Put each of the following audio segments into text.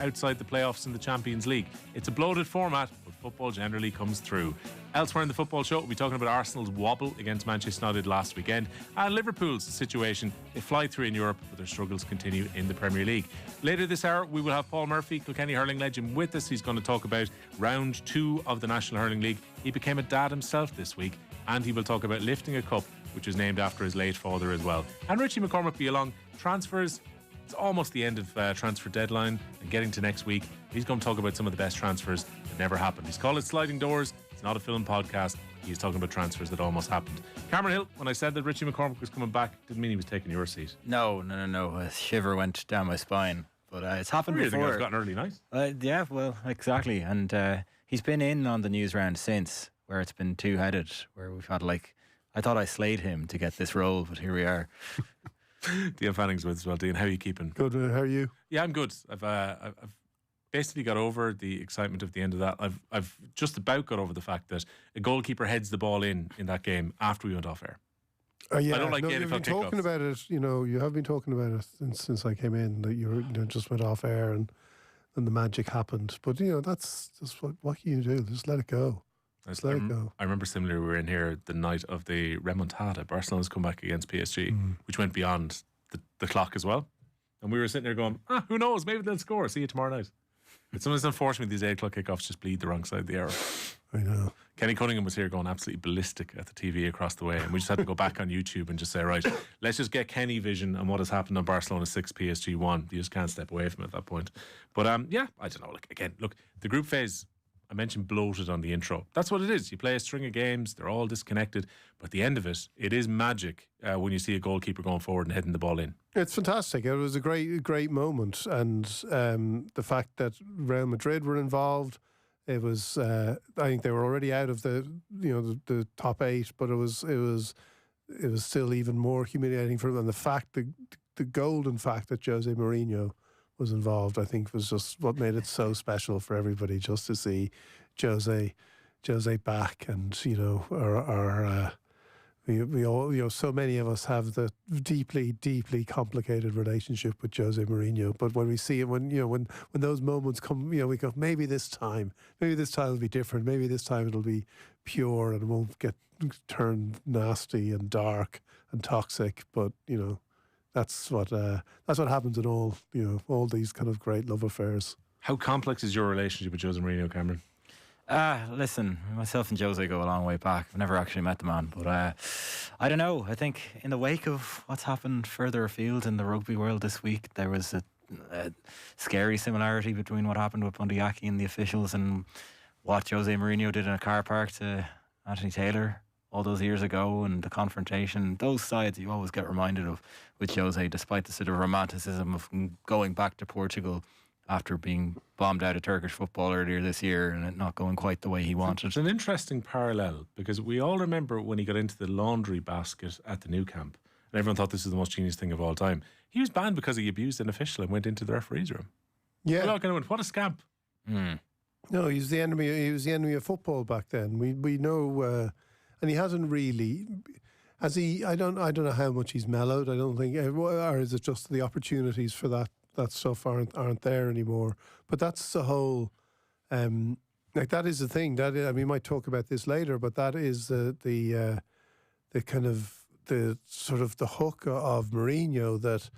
outside the playoffs in the Champions League. It's a bloated format, but football generally comes through. Elsewhere in the football show, we'll be talking about Arsenal's wobble against Manchester United last weekend and Liverpool's situation. They fly through in Europe, but their struggles continue in the Premier League. Later this hour, we will have Paul Murphy, Kilkenny hurling legend, with us. He's going to talk about round 2 of the National Hurling League. He became a dad himself this week, and he will talk about lifting a cup, which was named after his late father as well. And Richie McCormick will be along. Transfers, it's almost the end of transfer deadline and getting to next week. He's going to talk about some of the best transfers that never happened. He's called it Sliding Doors. It's not a film podcast. He's talking about transfers that almost happened. Cameron Hill, when I said that Richie McCormick was coming back, didn't mean he was taking your seat. No. A shiver went down my spine. But it's happened before. I think I've gotten early night. Yeah, well, exactly. And he's been in on the Newsround since, where it's been two-headed, where we've had I thought I slayed him to get this role, but here we are. Dion Fanning's with us as well. Dion, how are you keeping? Good. How are you? Yeah, I'm good. I've basically got over the excitement of the end of that. I've just about got over the fact that a goalkeeper heads the ball in that game after we went off air. Yeah, I don't like you've been talking about it. You have been talking about it since I came in, that you just went off air and the magic happened. But that's just what can you do? Just let it go. Just let it go. I remember similarly, we were in here the night of the remontada. Barcelona's come back against PSG, which went beyond the clock as well. And we were sitting there going, who knows? Maybe they'll score. See you tomorrow night. But sometimes, unfortunately, these 8 o'clock kickoffs just bleed the wrong side of the arrow. I know. Kenny Cunningham was here going absolutely ballistic at the TV across the way, and we just had to go back on YouTube and just say, right, let's just get Kenny vision on what has happened on Barcelona 6, PSG 1. You just can't step away from it at that point. But yeah, I don't know. Again, look, the group phase, I mentioned bloated on the intro. That's what it is. You play a string of games, they're all disconnected, but at the end of it, it is magic when you see a goalkeeper going forward and heading the ball in. It's fantastic. It was a great moment, and the fact that Real Madrid were involved, it was. I think they were already out of the top 8, but it was still even more humiliating for them. And the fact, the golden fact that Jose Mourinho was involved, I think, was just what made it so special for everybody, just to see Jose back. And we all, so many of us have the deeply complicated relationship with Jose Mourinho. But when we see it, when those moments come, we go, maybe this time it'll be different. Maybe this time it'll be pure and it won't get turned nasty and dark and toxic. But that's what happens in all these kind of great love affairs. How complex is your relationship with Jose Mourinho, Cameron? Listen, myself and Jose go a long way back. I've never actually met the man, but I don't know. I think in the wake of what's happened further afield in the rugby world this week, there was a scary similarity between what happened with Bundyaki and the officials and what Jose Mourinho did in a car park to Anthony Taylor all those years ago, and the confrontation. Those sides you always get reminded of with Jose, despite the sort of romanticism of going back to Portugal after being bombed out of Turkish football earlier this year and it not going quite the way he wanted. It's an interesting parallel, because we all remember when he got into the laundry basket at the new camp and everyone thought this was the most genius thing of all time. He was banned because he abused an official and went into the referee's room. Yeah. We all kind of went, what a scamp. No, he was the enemy of football back then. We know, and he hasn't really. Has he? I don't know how much he's mellowed. I don't think, or is it just the opportunities for that stuff aren't there anymore? But that's the whole. That is the thing. We might talk about this later, but that is the kind of the sort of the hook of Mourinho, that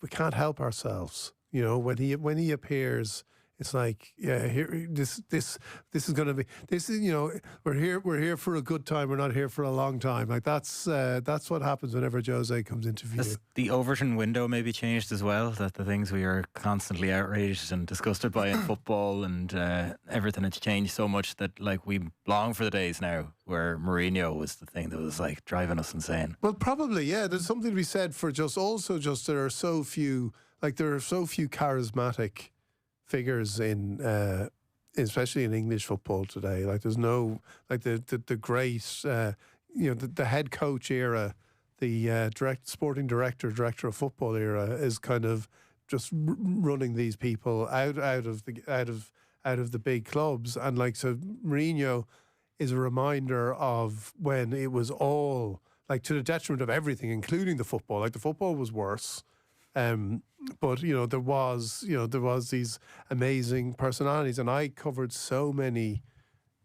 we can't help ourselves. When he appears, it's like, yeah, here, this is going to be, this is, we're here for a good time. We're not here for a long time. Like that's what happens whenever Jose comes into view. Has the Overton window maybe changed as well? That the things we are constantly outraged and disgusted by in football and everything, it's changed so much that we long for the days now where Mourinho was the thing that was driving us insane. Well, probably, yeah. There's something to be said for there are so few charismatic figures in especially in English football today. There's no the great the head coach era, the sporting director of football era is kind of just running these people out of the big clubs, and so Mourinho is a reminder of when it was all to the detriment of everything, including the football. The football was worse. But there was these amazing personalities, and I covered so many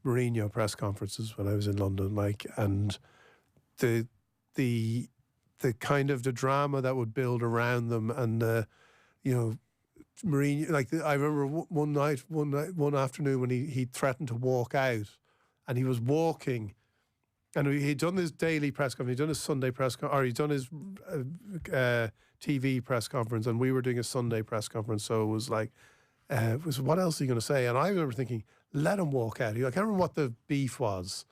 Mourinho press conferences when I was in London, and the kind of the drama that would build around them, and Mourinho. I remember one afternoon when he threatened to walk out, and he was walking, and he'd done his daily press conference, he'd done his Sunday press conference, or he'd done his TV press conference, and we were doing a Sunday press conference. So it was like, what else are you going to say? And I remember thinking, let him walk out. I can't remember what the beef was,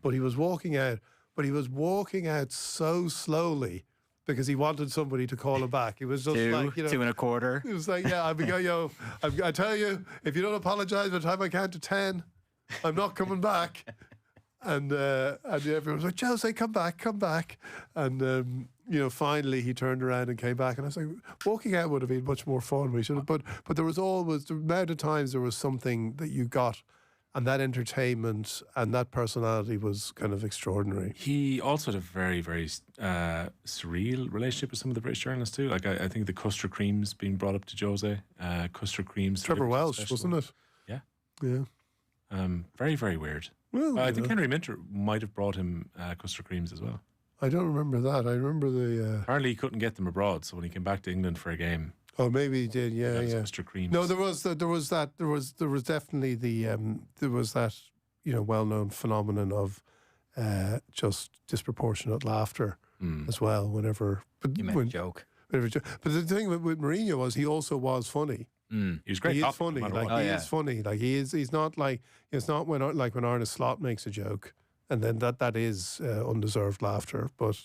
but he was walking out. But he was walking out so slowly because he wanted somebody to call him back. It was just two, like, 2.25. It was like, I tell you, if you don't apologise by the time I count to 10, I'm not coming back. And everyone was like, Jose, come back. And, finally he turned around and came back. And I was like, walking out would have been much more fun. We should have, but there was always, the amount of times there was something that you got, and that entertainment and that personality was kind of extraordinary. He also had a very, very surreal relationship with some of the British journalists too. Like I think the custard creams being brought up to Jose. Custard creams. Trevor Welsh, wasn't it? Yeah. Yeah. Very, very weird. Well, I think Henry Minter might have brought him custard creams as well. I don't remember that. I remember the... Apparently he couldn't get them abroad, so when he came back to England for a game... Oh, maybe he did. Yeah. Custard creams. No, there was definitely there was that well-known phenomenon of just disproportionate laughter as well. Whenever, but You meant a joke. But the thing with Mourinho was he also was funny. He was great. He is funny. Is funny. Like he's not like, it's not when Arne Slot makes a joke and then that is undeserved laughter. But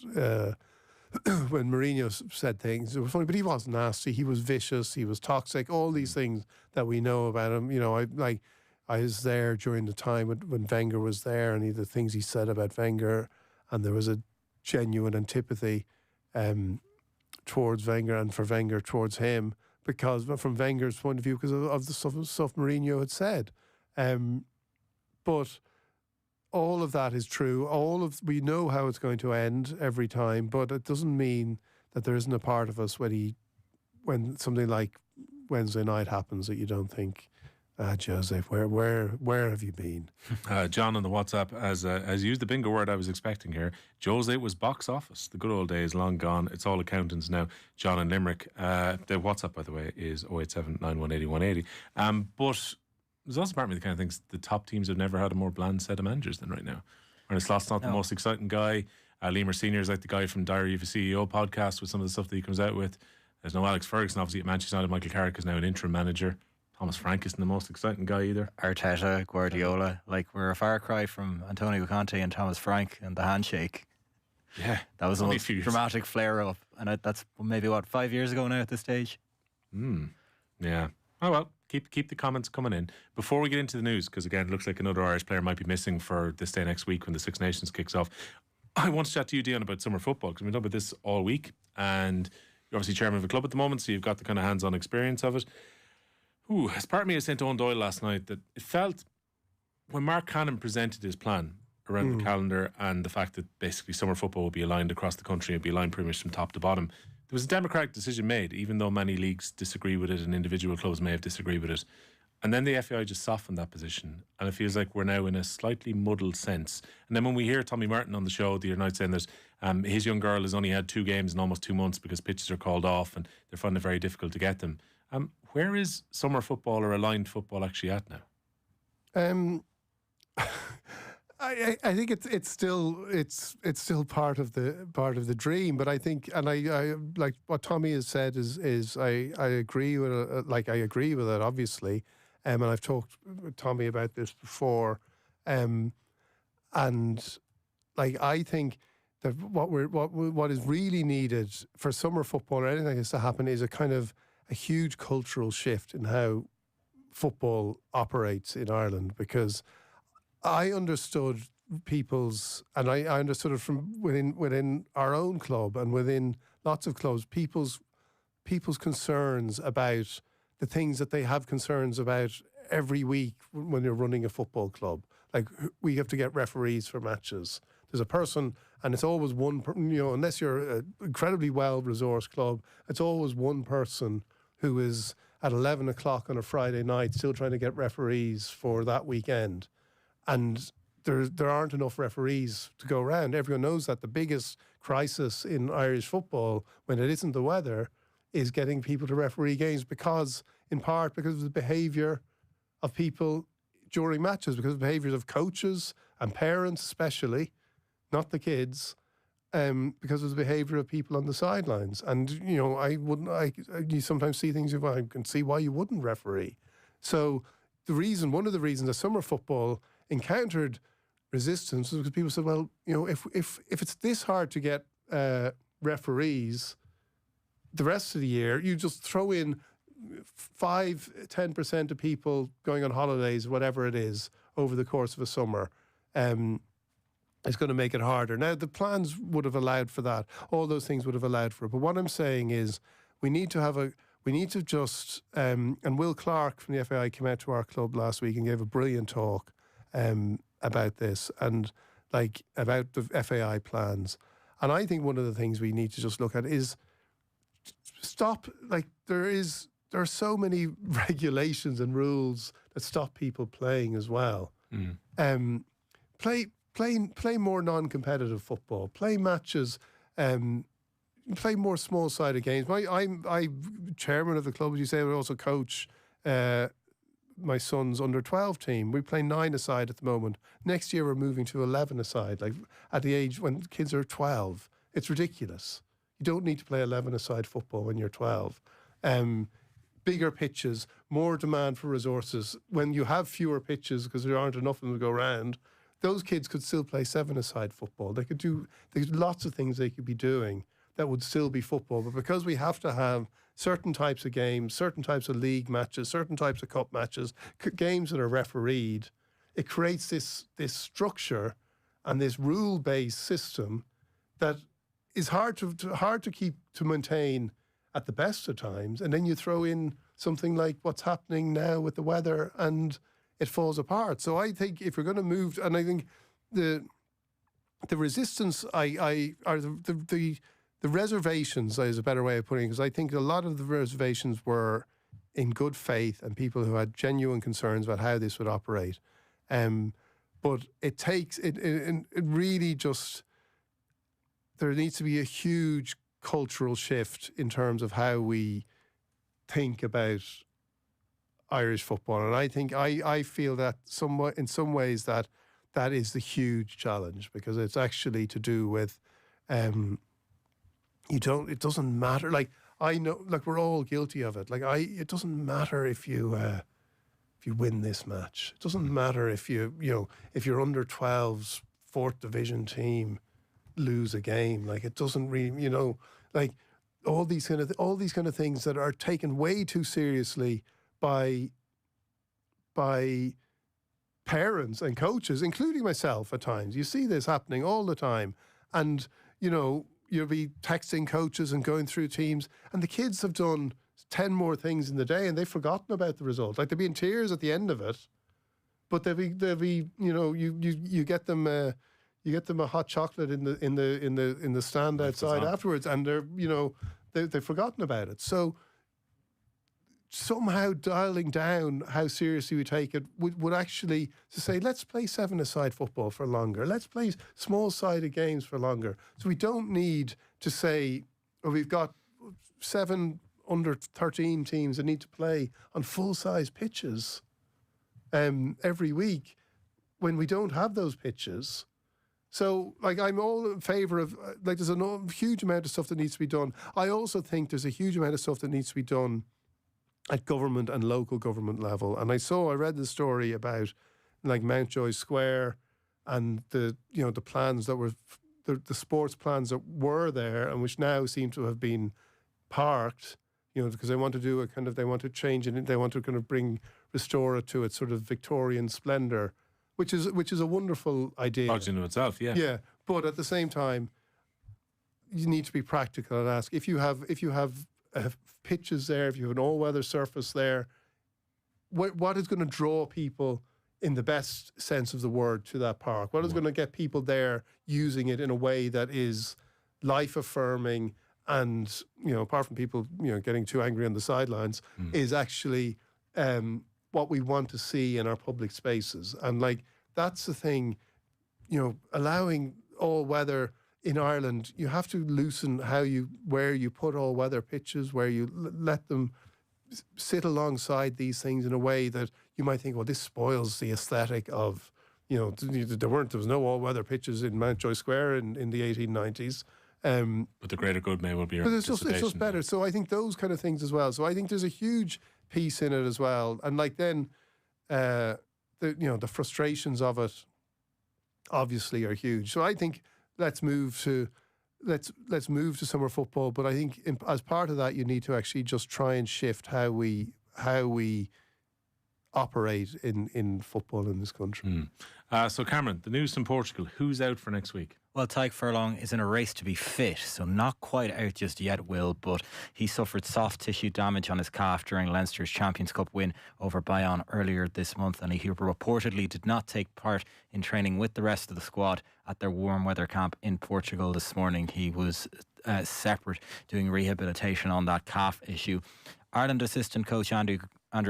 when Mourinho said things, it was funny. But he was nasty. He was vicious. He was toxic. All these things that we know about him. I was there during the time when Wenger was there, and the things he said about Wenger, and there was a genuine antipathy towards Wenger and for Wenger towards him, because from Wenger's point of view, because of the stuff Mourinho had said. But all of that is true. We know how it's going to end every time, but it doesn't mean that there isn't a part of us when something like Wednesday night happens that you don't think, Jose, where have you been? John on the WhatsApp has used the bingo word I was expecting here. Jose was box office. The good old days long gone. It's all accountants now. John in Limerick. The WhatsApp, by the way, is 087 9180 180. But there's also part of me that kind of thinks the top teams have never had a more bland set of managers than right now. Ernest Slott's not the most exciting guy. Lemur Senior is like the guy from Diary of a CEO podcast with some of the stuff that he comes out with. There's no Alex Ferguson, obviously, at Manchester United. Michael Carrick is now an interim manager. Thomas Frank isn't the most exciting guy either. Arteta, Guardiola, we're a far cry from Antonio Conte and Thomas Frank and the handshake. Yeah. That was the most dramatic flare-up. And that's maybe, 5 years ago now at this stage? Yeah. Oh, well, keep the comments coming in. Before we get into the news, because again, it looks like another Irish player might be missing for this day next week when the Six Nations kicks off. I want to chat to you, Dion, about summer football, because we've been talking about this all week. And you're obviously chairman of a club at the moment, so you've got the kind of hands-on experience of it. As part of me, I sent to Owen Doyle last night that it felt, when Mark Cannon presented his plan around the calendar and the fact that basically summer football will be aligned across the country and be aligned pretty much from top to bottom, there was a democratic decision made, even though many leagues disagree with it and individual clubs may have disagreed with it. And then the FAI just softened that position, and it feels like we're now in a slightly muddled sense. And then when we hear Tommy Martin on the show the other night saying that his young girl has only had 2 games in almost 2 months because pitches are called off and they're finding it very difficult to get them. Where is summer football or aligned football actually at now? I think it's still part of the dream, but I think, and I like what Tommy has said is I agree with it, I agree with it obviously, and I've talked with Tommy about this before, and I think that what is really needed for summer football or anything like this to happen is a kind of a huge cultural shift in how football operates in Ireland, because I understood and I understood it from within our own club and within lots of clubs, people's concerns about the things that they have concerns about every week when you're running a football club. Like, we have to get referees for matches. There's a person, and it's always one. Unless you're an incredibly well-resourced club, it's always one person who is at 11 o'clock on a Friday night still trying to get referees for that weekend, and there aren't enough referees to go around. Everyone knows that the biggest crisis in Irish football, when it isn't the weather, is getting people to referee games in part because of the behaviour of people during matches, because of the behaviours of coaches and parents especially, not the kids, because of the behaviour of people on the sidelines. And, you sometimes see things, I can see why you wouldn't referee. So one of the reasons that summer football encountered resistance was because people said, well, if it's this hard to get referees the rest of the year, you just throw in 5-10% of people going on holidays, whatever it is, over the course of a summer. It's going to make it harder. Now, the plans would have allowed for that. All those things would have allowed for it. But what I'm saying is and Will Clark from the FAI came out to our club last week and gave a brilliant talk about this and about the FAI plans. And I think one of the things we need to just look at is stop, there are so many regulations and rules that stop people playing as well. Play more non-competitive football. Play matches. Play more small-sided games. I'm chairman of the club, as you say, but also coach my son's under-12 team. We play 9-a-side at the moment. Next year we're moving to 11-a-side, at the age when kids are 12. It's ridiculous. You don't need to play 11-a-side football when you're 12. Bigger pitches, more demand for resources. When you have fewer pitches, because there aren't enough of them to go around, those kids could still play 7-a-side football. There's lots of things they could be doing that would still be football. But because we have to have certain types of games, certain types of league matches, certain types of cup matches, games that are refereed, it creates this structure and this rule-based system that is hard to maintain at the best of times. And then you throw in something like what's happening now with the weather, and it falls apart. So I think if we're going to move, and I think the resistance, the reservations is a better way of putting it, because I think a lot of the reservations were in good faith and people who had genuine concerns about how this would operate. But it takes, it really just, there needs to be a huge cultural shift in terms of how we think about Irish football. And I think, I feel that somewhat, in some ways that is the huge challenge, because it's actually to do with, it doesn't matter. I know, we're all guilty of it. It doesn't matter if you win this match. It doesn't matter if if your under 12's 4th division team lose a game. It doesn't really, all these kind of things that are taken way too seriously by parents and coaches, including myself at times. You see this happening all the time. And, you'll be texting coaches and going through teams, and the kids have done 10 more things in the day and they've forgotten about the result. They'll be in tears at the end of it, but they'll be you get them a hot chocolate in the stand outside afterwards, and they've forgotten about it. So somehow dialing down how seriously we take it would actually to say, let's play 7-a-side football for longer. Let's play small-sided games for longer. So we don't need to say, we've got 7 under 13 teams that need to play on full-size pitches every week when we don't have those pitches. So, I'm all in favour of, there's a huge amount of stuff that needs to be done. I also think there's a huge amount of stuff that needs to be done at government and local government level. And I read the story about Mountjoy Square and the plans that were, the sports plans that were there and which now seem to have been parked, because they want to do they want to change it, they want to restore it to its sort of Victorian splendour, which is a wonderful idea. Project in itself, yeah. Yeah, but at the same time, you need to be practical and ask, if you have pitches there, if you have an all-weather surface there, what is going to draw people in the best sense of the word, to that park? What is going to get people there using it in a way that is life-affirming and, apart from people, getting too angry on the sidelines, is actually what we want to see in our public spaces. And, that's the thing, allowing all weather in Ireland, you have to loosen where you put all weather pitches, where you let them sit alongside these things in a way that you might think, well, this spoils the aesthetic of, there was no all-weather pitches in Mountjoy Square in the 1890s. But the greater good may well be. But it's just better. So I think those kind of things as well. So I think there's a huge piece in it as well. And then, the frustrations of it obviously are huge. So I think let's move to summer football. But I think as part of that, you need to actually just try and shift how we operate in football in this country. So Cameron, the news from Portugal, who's out for next week? Well, Tadgh Furlong is in a race to be fit, so not quite out just yet, Will, but he suffered soft tissue damage on his calf during Leinster's Champions Cup win over Bayonne earlier this month, and he reportedly did not take part in training with the rest of the squad at their warm weather camp in Portugal this morning. He was separate, doing rehabilitation on that calf issue. Ireland assistant coach Andrew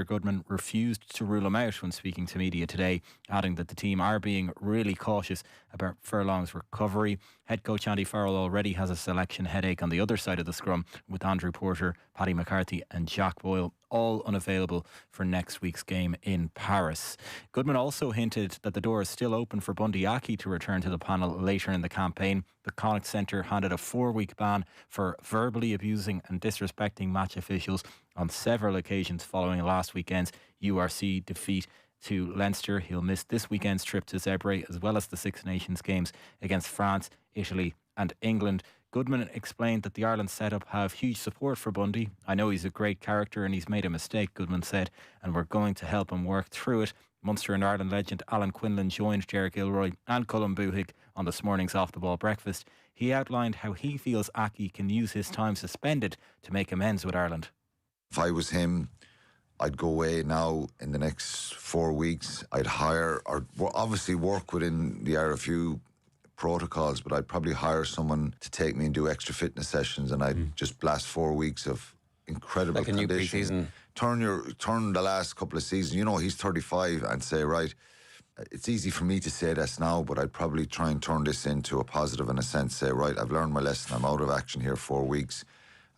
Goodman refused to rule him out when speaking to media today, adding that the team are being really cautious about Furlong's recovery. Head coach Andy Farrell already has a selection headache on the other side of the scrum, with Andrew Porter, Paddy McCarthy and Jack Boyle all unavailable for next week's game in Paris. Goodman also hinted that the door is still open for Bundy Aki to return to the panel later in the campaign. The Connacht Centre handed a 4-week ban for verbally abusing and disrespecting match officials on several occasions following last weekend's URC defeat to Leinster. He'll miss this weekend's trip to Zebre, as well as the Six Nations games against France, Italy and England. Goodman explained that the Ireland setup have huge support for Bundy. I know he's a great character and he's made a mistake, Goodman said, and we're going to help him work through it. Munster and Ireland legend Alan Quinlan joined Ger Gilroy and Colm Buhick on this morning's Off the Ball breakfast. He outlined how he feels Aki can use his time suspended to make amends with Ireland. If I was him, I'd go away now in the next 4 weeks. I'd hire, or obviously work within the RFU protocols, but I'd probably hire someone to take me and do extra fitness sessions, and I'd just blast 4 weeks of incredible like a new pre-season. Turn the last couple of seasons. He's 35, and say, right, it's easy for me to say this now, but I'd probably try and turn this into a positive in a sense. Say, right, I've learned my lesson. I'm out of action here 4 weeks,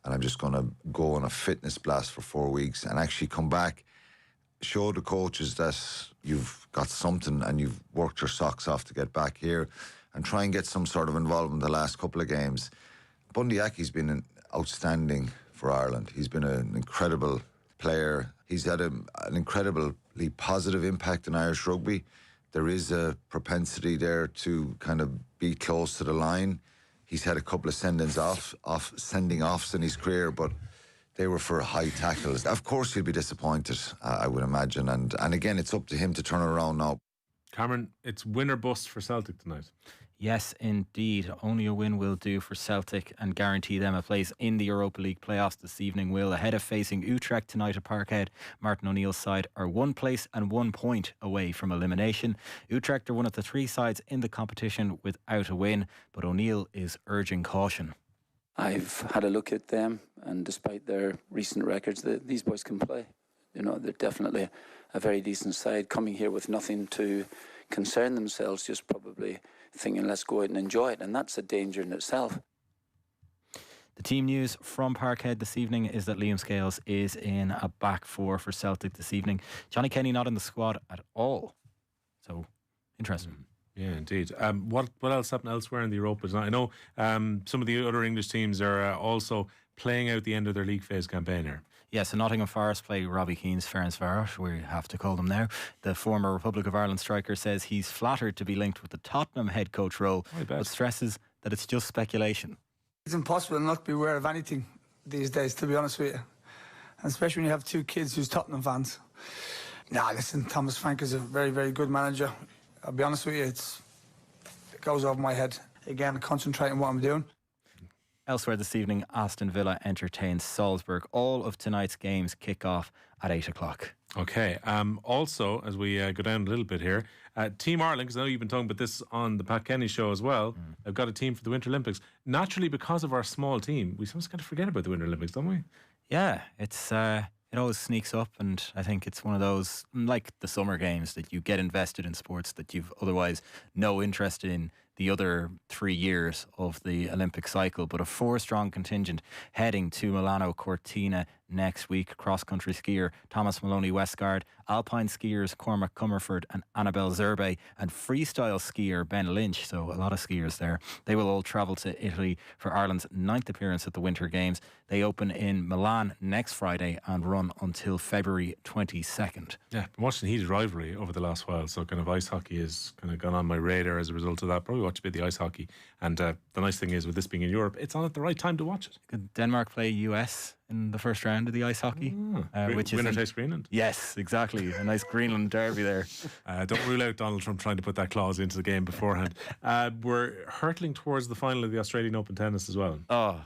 and I'm just going to go on a fitness blast for 4 weeks and actually come back, show the coaches that you've got something and you've worked your socks off to get back here, and try and get some sort of involvement in the last couple of games. Bundy Aki's been outstanding for Ireland. He's been an incredible player. He's had an incredibly positive impact in Irish rugby. There is a propensity there to kind of be close to the line. He's had a couple of sending offs in his career, but they were for high tackles. Of course he'll be disappointed, I would imagine. And again, it's up to him to turn it around now. Cameron, it's win or bust for Celtic tonight. Yes, indeed. Only a win will do for Celtic and guarantee them a place in the Europa League playoffs this evening, Will. Ahead of facing Utrecht tonight at Parkhead, Martin O'Neill's side are 1 place and 1 point away from elimination. Utrecht are one of the 3 sides in the competition without a win, but O'Neill is urging caution. I've had a look at them, and despite their recent records, these boys can play. They're definitely a very decent side, coming here with nothing to concern themselves, just probably thinking, let's go out and enjoy it, and that's a danger in itself. The team news from Parkhead this evening is that Liam Scales is in a back 4 for Celtic this evening. Johnny Kenny not in the squad at all. So, interesting. Yeah, indeed. What else happened elsewhere in the Europa tonight? I know some of the other English teams are also playing out the end of their league phase campaign here. Yes, so Nottingham Forest play Robbie Keane's Ferencváros, we have to call them now. The former Republic of Ireland striker says he's flattered to be linked with the Tottenham head coach role, but stresses that it's just speculation. It's impossible not to be aware of anything these days, to be honest with you. And especially when you have 2 kids who's Tottenham fans. Listen, Thomas Frank is a very, very good manager. I'll be honest with you, it goes over my head. Again, concentrating on what I'm doing. Elsewhere this evening, Aston Villa entertains Salzburg. All of tonight's games kick off at 8 o'clock. Okay. Also, as we go down a little bit here, Team Ireland, because I know you've been talking about this on the Pat Kenny show as well, I've got a team for the Winter Olympics. Naturally, because of our small team, we sometimes kind of forget about the Winter Olympics, don't we? Yeah, it's it always sneaks up, and I think it's one of those, like the summer games, that you get invested in sports that you've otherwise no interest in the other 3 years of the Olympic cycle. But a 4-strong contingent heading to Milano Cortina next week. Cross-country skier Thomas Maloney Westgard, alpine skiers Cormac Comerford and Annabelle Zerbe, and freestyle skier Ben Lynch. So a lot of skiers there. They will all travel to Italy for Ireland's 9th appearance at the Winter Games. They open in Milan next Friday and run until February 22nd. Yeah, been watching heated rivalry over the last while, so kind of ice hockey has kind of gone on my radar as a result of that. Probably watch a bit of the ice hockey, and the nice thing is with this being in Europe, it's on at the right time to watch it. Could Denmark play US in the first round of the ice hockey? Which winner takes Greenland? Yes, exactly. A nice Greenland derby there. Don't rule out Donald Trump trying to put that clause into the game beforehand. We're hurtling towards the final of the Australian Open tennis as well. Oh,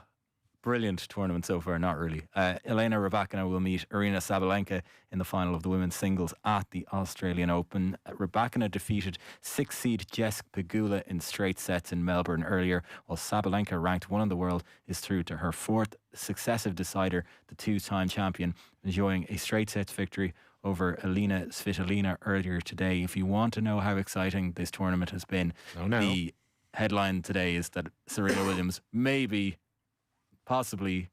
brilliant tournament so far. Not really. Elena Rybakina will meet Aryna Sabalenka in the final of the women's singles at the Australian Open. Rybakina defeated 6th seed Jessica Pegula in straight sets in Melbourne earlier, while Sabalenka, ranked 1 in the world, is through to her 4th successive decider, the 2-time champion, enjoying a straight sets victory over Elena Svitolina earlier today. If you want to know how exciting this tournament has been, the headline today is that Serena Williams possibly,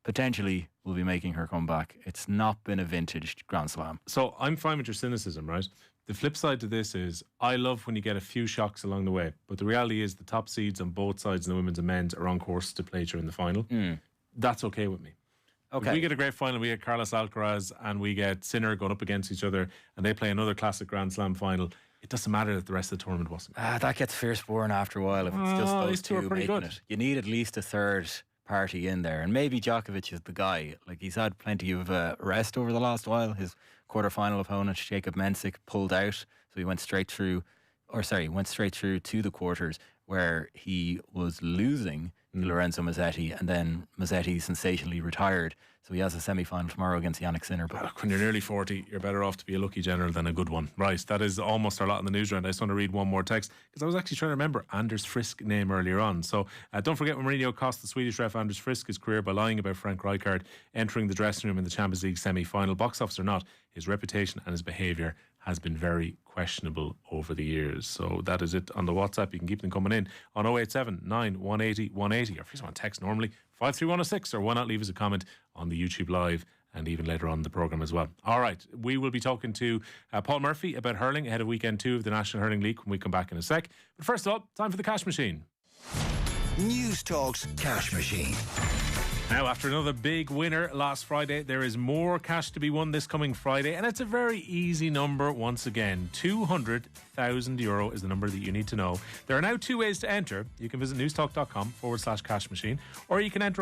potentially, will be making her comeback. It's not been a vintage Grand Slam. So I'm fine with your cynicism, right? The flip side to this is I love when you get a few shocks along the way, but the reality is the top seeds on both sides, in the women's and men's, are on course to play each other in the final. That's okay with me. Okay. If we get a great final, we get Carlos Alcaraz and we get Sinner going up against each other and they play another classic Grand Slam final, it doesn't matter that the rest of the tournament wasn't. That gets fierce boring after a while if it's just those two are pretty good. It. You need at least a third party in there, and maybe Djokovic is the guy. Like, he's had plenty of rest over the last while. His quarter-final opponent Jacob Mensik pulled out, so he went straight through to the quarters, where he was losing to Lorenzo Mazzetti, and then Mazzetti sensationally retired. So he has a semi-final tomorrow against Yannick Sinner. But look, when you're nearly 40, you're better off to be a lucky general than a good one. Right, that is almost our lot in the newsround. I just want to read one more text, because I was actually trying to remember Anders Frisk name earlier on. So don't forget, when Mourinho cost the Swedish ref Anders Frisk his career by lying about Frank Rijkaard entering the dressing room in the Champions League semi-final. Box office or not, his reputation and his behaviour has been very questionable over the years. So that is it on the WhatsApp. You can keep them coming in on 087 9 180 180, or if you just want to text normally 53106, or why not leave us a comment on the YouTube Live and even later on in the programme as well. All right, we will be talking to Paul Murphy about hurling ahead of weekend 2 of the National Hurling League when we come back in a sec. But first of all, time for the cash machine. News Talk's Cash Machine. Now, after another big winner last Friday, there is more cash to be won this coming Friday, and it's a very easy number once again. €200,000 is the number that you need to know. There are now 2 ways to enter. You can visit newstalk.com/cash machine, or you can enter on